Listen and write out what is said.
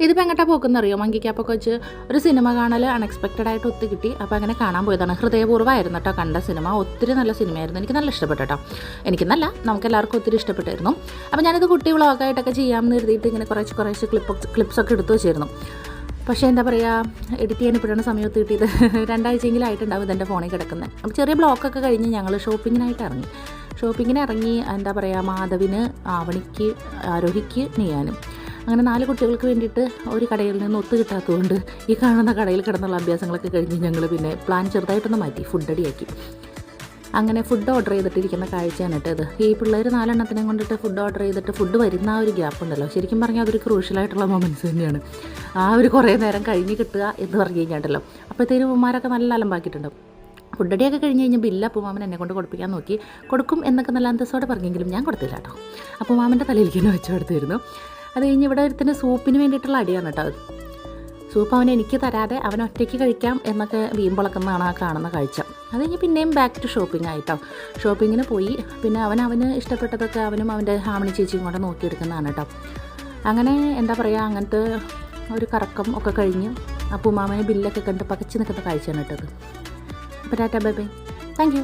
ഇതിപ്പോൾ എങ്ങോട്ടാ പോക്കുന്നറിയോ? മങ്കി ക്യാപ്പൊക്കെ വെച്ച് ഒരു സിനിമ കാണൽ അൺഎക്സ്പെക്റ്റഡ് ആയിട്ട് ഒത്തു കിട്ടി. അപ്പോൾ അങ്ങനെ കാണാൻ പോയതാണ്. ഹൃദയപൂർവ്വമായിരുന്നു കേട്ടോ കണ്ട സിനിമ. ഒത്തിരി നല്ല സിനിമയായിരുന്നു. എനിക്ക് നല്ല ഇഷ്ടപ്പെട്ടു കേട്ടോ. എനിക്കെന്നല്ല, നമുക്ക് എല്ലാവർക്കും ഒത്തിരി ഇഷ്ടപ്പെട്ടായിരുന്നു. അപ്പോൾ ഞാനിത് കുട്ടി വ്ളോഗായിട്ടൊക്കെ ചെയ്യാമെന്ന് കരുതിയിട്ട് ഇങ്ങനെ കുറേശ്ശെ ക്ലിപ്സൊക്കെ എടുത്തു വെച്ചിരുന്നു. പക്ഷേ എന്താ പറയുക, എഡിറ്റ് ചെയ്യാൻ ഇപ്പോഴാണ് സമയത്ത് കിട്ടിയത്. 2 ആഴ്ചയെങ്കിലും ആയിട്ടുണ്ടാവും ഇതെൻ്റെ ഫോണിൽ കിടക്കുന്നത്. അപ്പോൾ ചെറിയ ബ്ലോക്കൊക്കെ കഴിഞ്ഞ് ഞങ്ങൾ ഷോപ്പിങ്ങിനായിട്ട് ഇറങ്ങി. എന്താ പറയുക, മാധവിന്, ആവണിക്ക്, ആരോഹിക്ക്, നീയാനും അങ്ങനെ 4 കുട്ടികൾക്ക് വേണ്ടിയിട്ട് ഒരു കടയിൽ നിന്ന് ഒത്തു കിട്ടാത്തതുകൊണ്ട് ഈ കാണുന്ന കടയിൽ കിടന്നുള്ള അഭ്യാസങ്ങളൊക്കെ കഴിഞ്ഞ് ഞങ്ങൾ പിന്നെ പ്ലാൻ ചെറുതായിട്ടൊന്ന് മാറ്റി, ഫുഡ് അടിയാക്കി. അങ്ങനെ ഫുഡ് ഓർഡർ ചെയ്തിട്ടിരിക്കുന്ന കാഴ്ചയാണ് കേട്ടോ ഇത്. ഈ പിള്ളേർ 4 എണ്ണത്തിനെ കൊണ്ടിട്ട് ഫുഡ് ഓർഡർ ചെയ്തിട്ട് ഫുഡ് വരുന്ന ആ ഒരു ഗ്യാപ്പ് ഉണ്ടല്ലോ, ശരിക്കും പറഞ്ഞാൽ അതൊരു ക്രൂഷ്യലായിട്ടുള്ള മൊമെൻറ്റ്സ് തന്നെയാണ്. ആ ഒരു കുറേ നേരം കഴിഞ്ഞ് കിട്ടുക എന്ന് പറഞ്ഞു കഴിഞ്ഞാണ്ടല്ലോ. അപ്പോഴത്തേനും ഉമ്മാരൊക്കെ നല്ല അലമ്പാക്കിയിട്ടുണ്ടാവും. ഫുഡടിയൊക്കെ കഴിഞ്ഞ് കഴിഞ്ഞാൽ ബില്ല് അപ്പൂമാമൻ എന്നെ കൊണ്ട് കൊടുപ്പിക്കാൻ നോക്കി. കൊടുക്കും എന്നൊക്കെ നല്ല അന്തസ്സോടെ പറഞ്ഞെങ്കിലും ഞാൻ കൊടുത്തില്ല കേട്ടോ. അപ്പൂമാമൻ്റെ തലയിലേക്ക് തന്നെ വെച്ച് കൊടുത്തിരുന്നു. അത് കഴിഞ്ഞ് ഇവിടെ ഒരുത്തിന് സൂപ്പിന് വേണ്ടിയിട്ടുള്ള അടിയാണ് കേട്ടോ. സൂപ്പ് അവൻ എനിക്ക് തരാതെ അവൻ ഒറ്റയ്ക്ക് കഴിക്കാം എന്നൊക്കെ വീമ്പളക്കുന്നതാണ് ആ കാണുന്ന കാഴ്ച. അത് കഴിഞ്ഞ് പിന്നെയും ബാക്ക് ടു ഷോപ്പിംഗ് ആയിട്ടോ. ഷോപ്പിങ്ങിന് പോയി. പിന്നെ അവന് ഇഷ്ടപ്പെട്ടതൊക്കെ അവനും അവൻ്റെ ഹാമണി ചേച്ചിയും കൂടെ നോക്കിയെടുക്കുന്നതാണ് കേട്ടോ. അങ്ങനെ എന്താ പറയുക, അങ്ങനത്തെ ഒരു കറക്കം ഒക്കെ കഴിഞ്ഞ് അപ്പൂമാമന് ബില്ലൊക്കെ കണ്ട് പകച്ച് നിൽക്കുന്ന കാഴ്ചയാണ് കേട്ടത്. അപ്പോൾ tata bye bye, thank you.